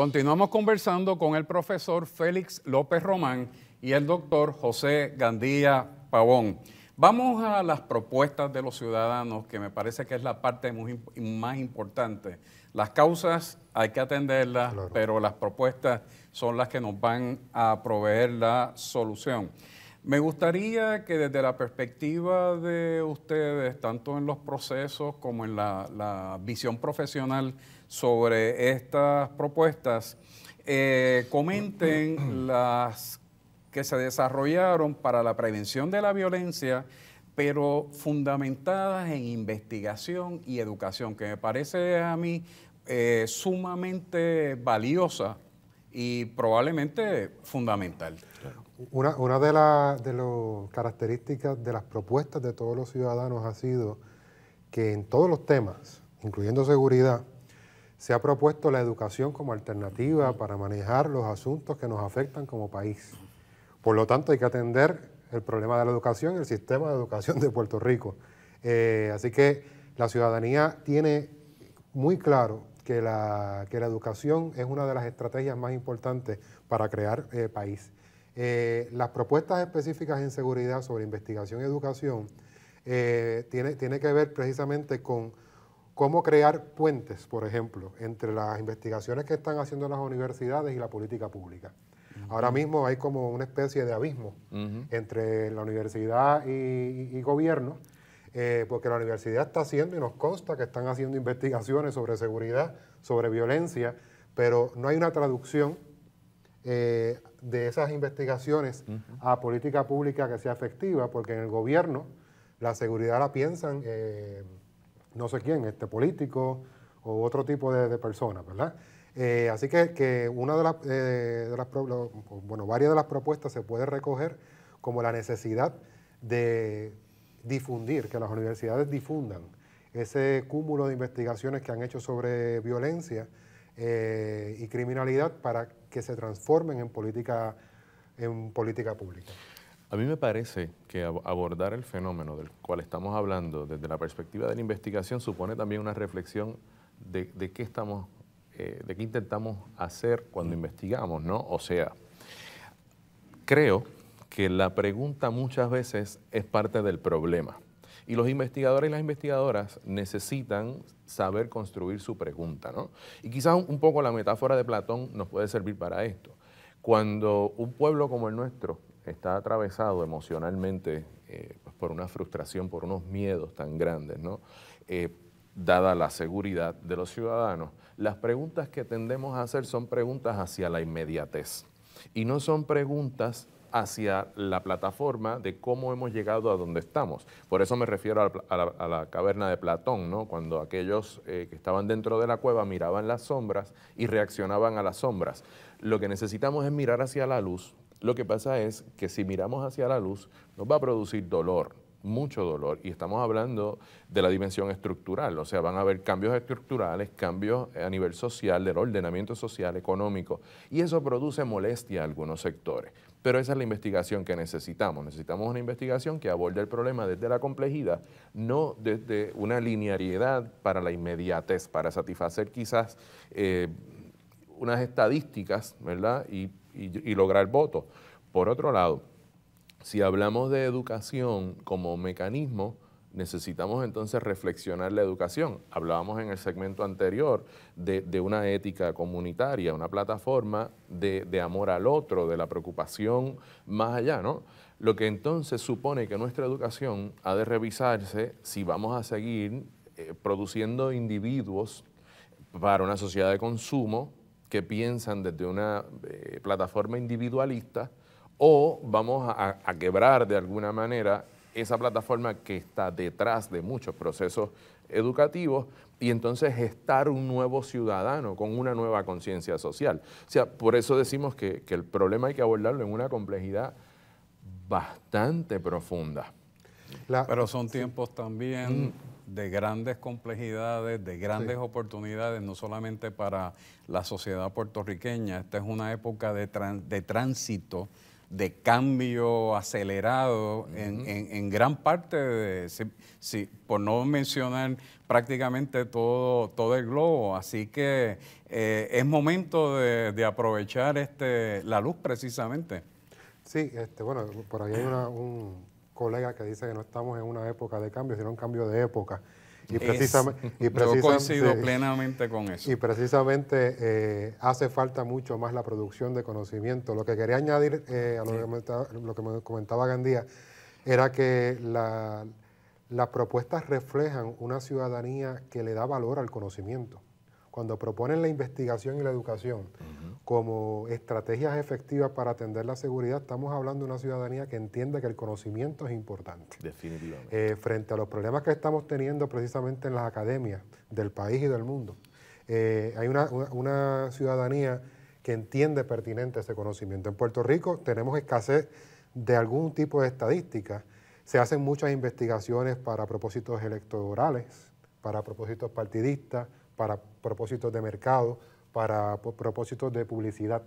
Continuamos conversando con el profesor Félix López Román y el doctor José Gandía Pavón. Vamos a las propuestas de los ciudadanos, que me parece que es la parte más importante. Las causas hay que atenderlas, claro, pero las propuestas son las que nos van a proveer la solución. Me gustaría que desde la perspectiva de ustedes, tanto en los procesos como en la visión profesional sobre estas propuestas, comenten las que se desarrollaron para la prevención de la violencia, pero fundamentadas en investigación y educación, que me parece a mí sumamente valiosa y probablemente fundamental. Una de las características de las propuestas de todos los ciudadanos ha sido que en todos los temas, incluyendo seguridad, se ha propuesto la educación como alternativa para manejar los asuntos que nos afectan como país. Por lo tanto, hay que atender el problema de la educación, el sistema de educación de Puerto Rico. Así que la ciudadanía tiene muy claro que la educación es una de las estrategias más importantes para crear país. Las propuestas específicas en seguridad sobre investigación y educación tiene que ver precisamente con cómo crear puentes, por ejemplo, entre las investigaciones que están haciendo las universidades y la política pública. Ahora mismo hay como una especie de abismo entre la universidad y gobierno, porque la universidad está haciendo, y nos consta que están haciendo investigaciones sobre seguridad, sobre violencia, pero no hay una traducción de esas investigaciones a política pública que sea efectiva, porque en el gobierno la seguridad la piensan no sé quién, político o otro tipo de personas, ¿verdad? Así que una varias de las propuestas se puede recoger como la necesidad de difundir, que las universidades difundan ese cúmulo de investigaciones que han hecho sobre violencia y criminalidad para que se transformen en política pública. A mí me parece que abordar el fenómeno del cual estamos hablando desde la perspectiva de la investigación supone también una reflexión de qué intentamos hacer cuando investigamos, ¿no? O sea, creo que la pregunta muchas veces es parte del problema. Y los investigadores y las investigadoras necesitan saber construir su pregunta, ¿no? Y quizás un poco la metáfora de Platón nos puede servir para esto. Cuando un pueblo como el nuestro está atravesado emocionalmente por una frustración, por unos miedos tan grandes, ¿no? Dada la seguridad de los ciudadanos, las preguntas que tendemos a hacer son preguntas hacia la inmediatez y no son preguntas hacia la plataforma de cómo hemos llegado a donde estamos. Por eso me refiero a la caverna de Platón, ¿no? Cuando aquellos que estaban dentro de la cueva miraban las sombras y reaccionaban a las sombras. Lo que necesitamos es mirar hacia la luz. Lo que pasa es que si miramos hacia la luz nos va a producir dolor, mucho dolor, y estamos hablando de la dimensión estructural, o sea, van a haber cambios estructurales, cambios a nivel social, del ordenamiento social, económico, y eso produce molestia a algunos sectores. Pero esa es la investigación que necesitamos. Necesitamos una investigación que aborde el problema desde la complejidad, no desde una linealidad para la inmediatez, para satisfacer quizás unas estadísticas, ¿verdad? Y lograr votos. Por otro lado, si hablamos de educación como mecanismo, necesitamos entonces reflexionar la educación. Hablábamos en el segmento anterior de una ética comunitaria, una plataforma de amor al otro, de la preocupación más allá, ¿no? Lo que entonces supone que nuestra educación ha de revisarse si vamos a seguir produciendo individuos para una sociedad de consumo que piensan desde una plataforma individualista, o vamos a quebrar de alguna manera esa plataforma que está detrás de muchos procesos educativos y entonces gestar un nuevo ciudadano con una nueva conciencia social. O sea, por eso decimos que el problema hay que abordarlo en una complejidad bastante profunda. Pero son tiempos también de grandes complejidades, de grandes oportunidades, no solamente para la sociedad puertorriqueña. Esta es una época de tránsito de cambio acelerado en gran parte, por no mencionar prácticamente todo el globo. Así que es momento de aprovechar la luz precisamente. Sí, bueno, por ahí hay un colega que dice que no estamos en una época de cambio, sino un cambio de época. Yo coincido plenamente con eso. Y precisamente hace falta mucho más la producción de conocimiento. Lo que quería añadir a lo que me comentaba Gandía era que las propuestas reflejan una ciudadanía que le da valor al conocimiento. Cuando proponen la investigación y la educación como estrategias efectivas para atender la seguridad, estamos hablando de una ciudadanía que entiende que el conocimiento es importante. Definitivamente. Frente a los problemas que estamos teniendo precisamente en las academias del país y del mundo, hay una ciudadanía que entiende pertinente ese conocimiento. En Puerto Rico tenemos escasez de algún tipo de estadística. Se hacen muchas investigaciones para propósitos electorales, para propósitos partidistas, para propósitos de mercado, para propósitos de publicidad.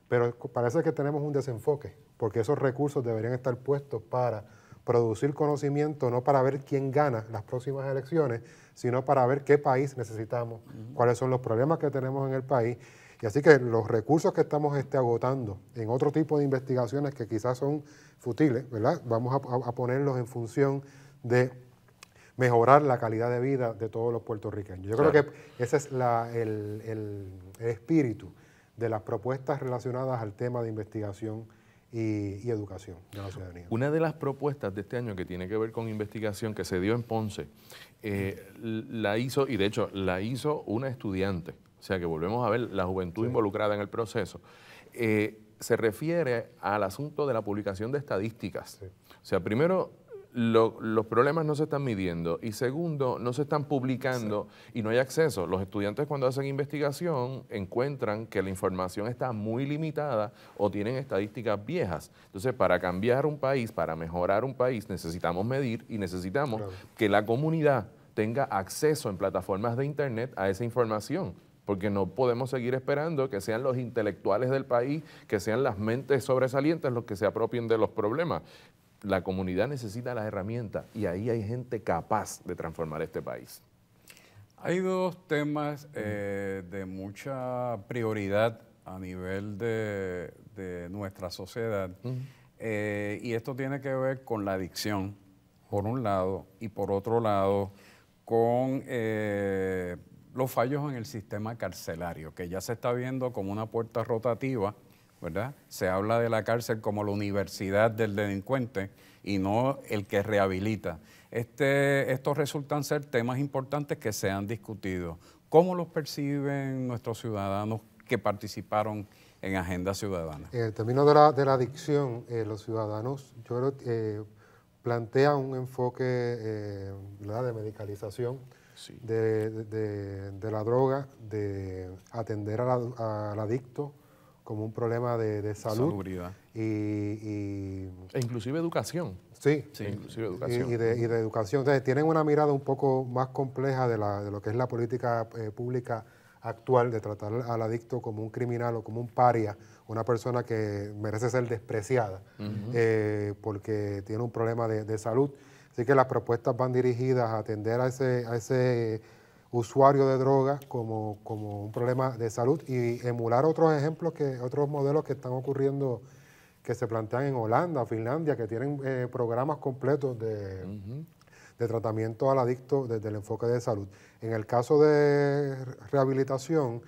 Pero parece que tenemos un desenfoque, porque esos recursos deberían estar puestos para producir conocimiento, no para ver quién gana las próximas elecciones, sino para ver qué país necesitamos, cuáles son los problemas que tenemos en el país. Y así que los recursos que estamos agotando en otro tipo de investigaciones que quizás son futiles, ¿verdad? Vamos a ponerlos en función de mejorar la calidad de vida de todos los puertorriqueños. Yo creo que ese es el espíritu de las propuestas relacionadas al tema de investigación y educación de la ciudadanía. Una de las propuestas de este año que tiene que ver con investigación que se dio en Ponce, la hizo una estudiante, o sea que volvemos a ver la juventud involucrada en el proceso. Se refiere al asunto de la publicación de estadísticas. O sea, primero, los problemas no se están midiendo y segundo, no se están publicando y no hay acceso. Los estudiantes cuando hacen investigación encuentran que la información está muy limitada o tienen estadísticas viejas. Entonces, para cambiar un país, para mejorar un país, necesitamos medir y necesitamos que la comunidad tenga acceso en plataformas de internet a esa información. Porque no podemos seguir esperando que sean los intelectuales del país, que sean las mentes sobresalientes los que se apropien de los problemas. La comunidad necesita las herramientas y ahí hay gente capaz de transformar este país. Hay dos temas de mucha prioridad a nivel de nuestra sociedad y esto tiene que ver con la adicción, por un lado, y por otro lado, con los fallos en el sistema carcelario, que ya se está viendo como una puerta rotativa, ¿verdad? Se habla de la cárcel como la universidad del delincuente y no el que rehabilita. Estos resultan ser temas importantes que se han discutido. ¿Cómo los perciben nuestros ciudadanos que participaron en Agenda Ciudadana? En el término de la adicción, los ciudadanos, yo creo que plantean un enfoque de medicalización de la droga, de atender al adicto como un problema de salud. Salubridad. E inclusive educación. Sí, inclusive educación. Y de educación. Entonces, tienen una mirada un poco más compleja de lo que es la política pública actual, de tratar al adicto como un criminal o como un paria, una persona que merece ser despreciada porque tiene un problema de salud. Así que las propuestas van dirigidas a atender a ese usuario de drogas como un problema de salud y emular otros ejemplos, otros modelos que están ocurriendo, que se plantean en Holanda, Finlandia, que tienen programas completos de tratamiento al adicto desde el enfoque de salud. En el caso de rehabilitación,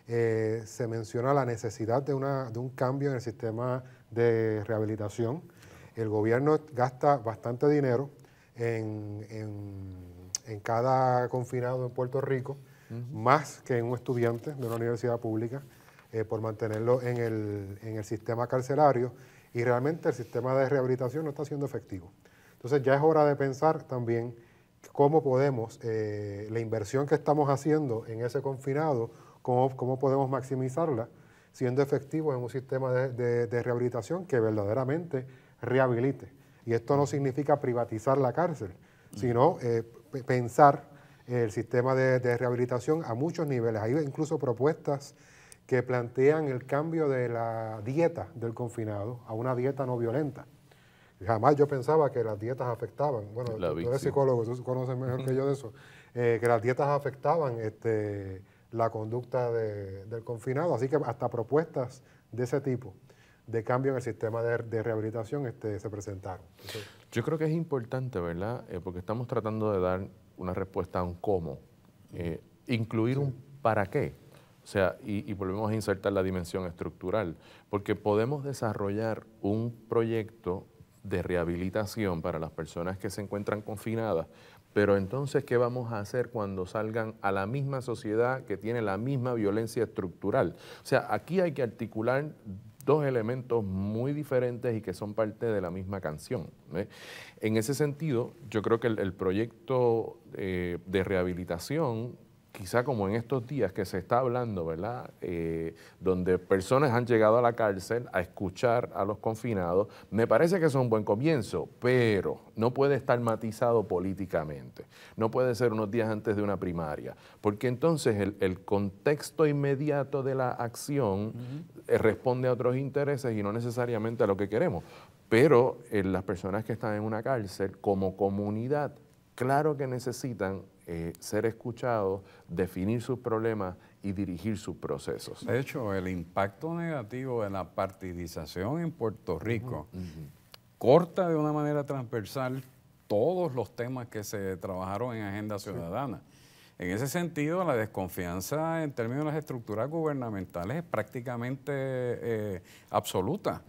se menciona la necesidad de un cambio en el sistema de rehabilitación. El gobierno gasta bastante dinero en cada confinado en Puerto Rico, más que en un estudiante de una universidad pública, por mantenerlo en el sistema carcelario, y realmente el sistema de rehabilitación no está siendo efectivo. Entonces ya es hora de pensar también cómo podemos, la inversión que estamos haciendo en ese confinado, cómo podemos maximizarla siendo efectivos en un sistema de rehabilitación que verdaderamente rehabilite. Y esto no significa privatizar la cárcel, sino pensar el sistema de rehabilitación a muchos niveles. Hay incluso propuestas que plantean el cambio de la dieta del confinado a una dieta no violenta. Jamás yo pensaba que las dietas afectaban, bueno, tú eres psicólogo, tú conoces mejor que yo de eso, que las dietas afectaban la conducta del confinado, así que hasta propuestas de ese tipo de cambio en el sistema de rehabilitación se presentaron. Entonces, yo creo que es importante, ¿verdad? Porque estamos tratando de dar una respuesta a un cómo, incluir un para qué. O sea, y volvemos a insertar la dimensión estructural, porque podemos desarrollar un proyecto de rehabilitación para las personas que se encuentran confinadas, pero entonces, ¿qué vamos a hacer cuando salgan a la misma sociedad que tiene la misma violencia estructural? O sea, aquí hay que articular dos elementos muy diferentes y que son parte de la misma canción. En ese sentido, yo creo que el proyecto de rehabilitación, quizá como en estos días que se está hablando, ¿verdad? Donde personas han llegado a la cárcel a escuchar a los confinados, me parece que es un buen comienzo, pero no puede estar matizado políticamente. No puede ser unos días antes de una primaria, porque entonces el contexto inmediato de la acción responde a otros intereses y no necesariamente a lo que queremos. Pero las personas que están en una cárcel, como comunidad, claro que necesitan ser escuchados, definir sus problemas y dirigir sus procesos. De hecho, el impacto negativo de la partidización en Puerto Rico corta de una manera transversal todos los temas que se trabajaron en Agenda Ciudadana. En ese sentido, la desconfianza en términos de las estructuras gubernamentales es prácticamente absoluta.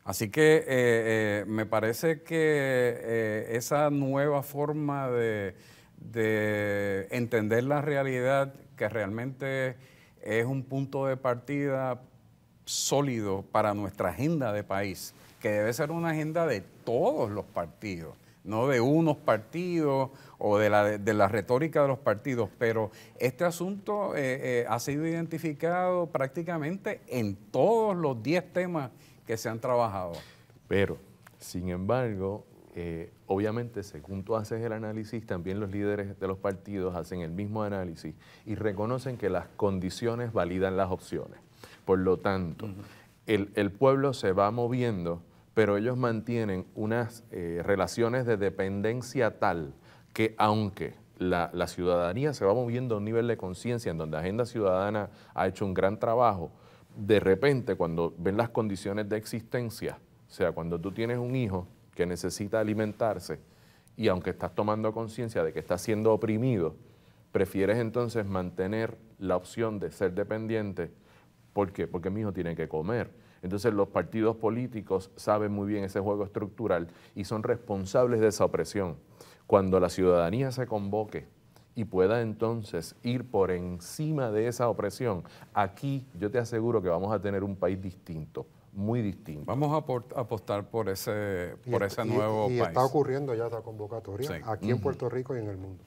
Así que me parece que esa nueva forma de entender la realidad, que realmente es un punto de partida sólido para nuestra agenda de país, que debe ser una agenda de todos los partidos, no de unos partidos o de la retórica de los partidos, pero este asunto ha sido identificado prácticamente en todos los 10 temas que se han trabajado. Pero, sin embargo, obviamente, según tú haces el análisis, también los líderes de los partidos hacen el mismo análisis y reconocen que las condiciones validan las opciones. Por lo tanto, el pueblo se va moviendo, pero ellos mantienen unas relaciones de dependencia tal que aunque la ciudadanía se va moviendo a un nivel de conciencia en donde Agenda Ciudadana ha hecho un gran trabajo, de repente cuando ven las condiciones de existencia, o sea, cuando tú tienes un hijo que necesita alimentarse y aunque estás tomando conciencia de que está siendo oprimido, prefieres entonces mantener la opción de ser dependiente. ¿Por qué? Porque mi hijo tiene que comer. Entonces los partidos políticos saben muy bien ese juego estructural y son responsables de esa opresión. Cuando la ciudadanía se convoque y pueda entonces ir por encima de esa opresión, aquí yo te aseguro que vamos a tener un país distinto, muy distinto. Vamos a apostar por ese nuevo país. Y está ocurriendo ya esta convocatoria aquí en Puerto Rico y en el mundo.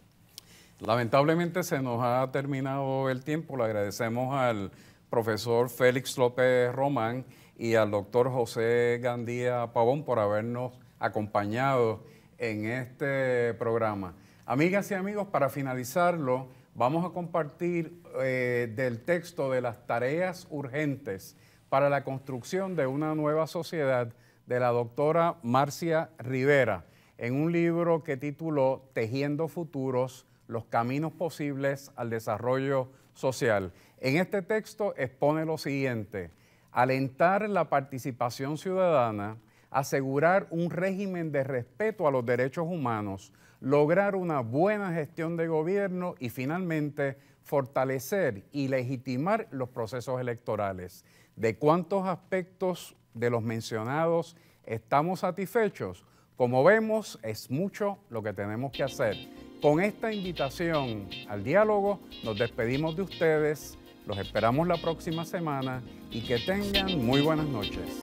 Lamentablemente se nos ha terminado el tiempo. Le agradecemos al profesor Félix López Román y al doctor José Gandía Pavón por habernos acompañado en este programa. Amigas y amigos, para finalizarlo, vamos a compartir del texto de las tareas urgentes para la construcción de una nueva sociedad de la doctora Marcia Rivera en un libro que tituló Tejiendo Futuros, los caminos posibles al desarrollo social. En este texto expone lo siguiente: alentar la participación ciudadana, asegurar un régimen de respeto a los derechos humanos, lograr una buena gestión de gobierno y finalmente fortalecer y legitimar los procesos electorales. ¿De cuántos aspectos de los mencionados estamos satisfechos? Como vemos, es mucho lo que tenemos que hacer. Con esta invitación al diálogo, nos despedimos de ustedes, los esperamos la próxima semana y que tengan muy buenas noches.